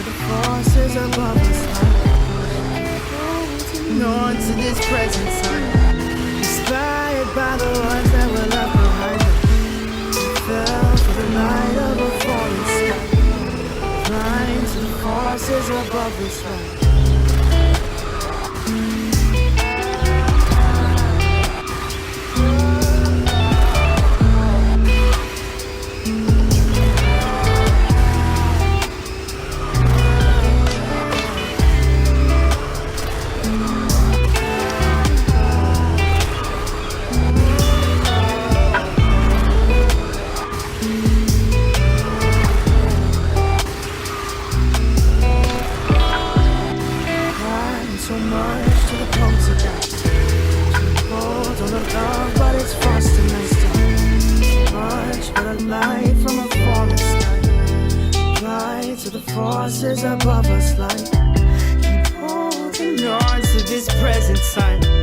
to the forces above us. Holding on to this present time, inspired by the ones that were left behind. Fell for the light of a falling sky, blind to the forces above us. So much to the pumps of that. Hold on the love, but it's fast and nice time. Much but a light from a falling sky. Fly to the forces above us, like keep holding on to this present time.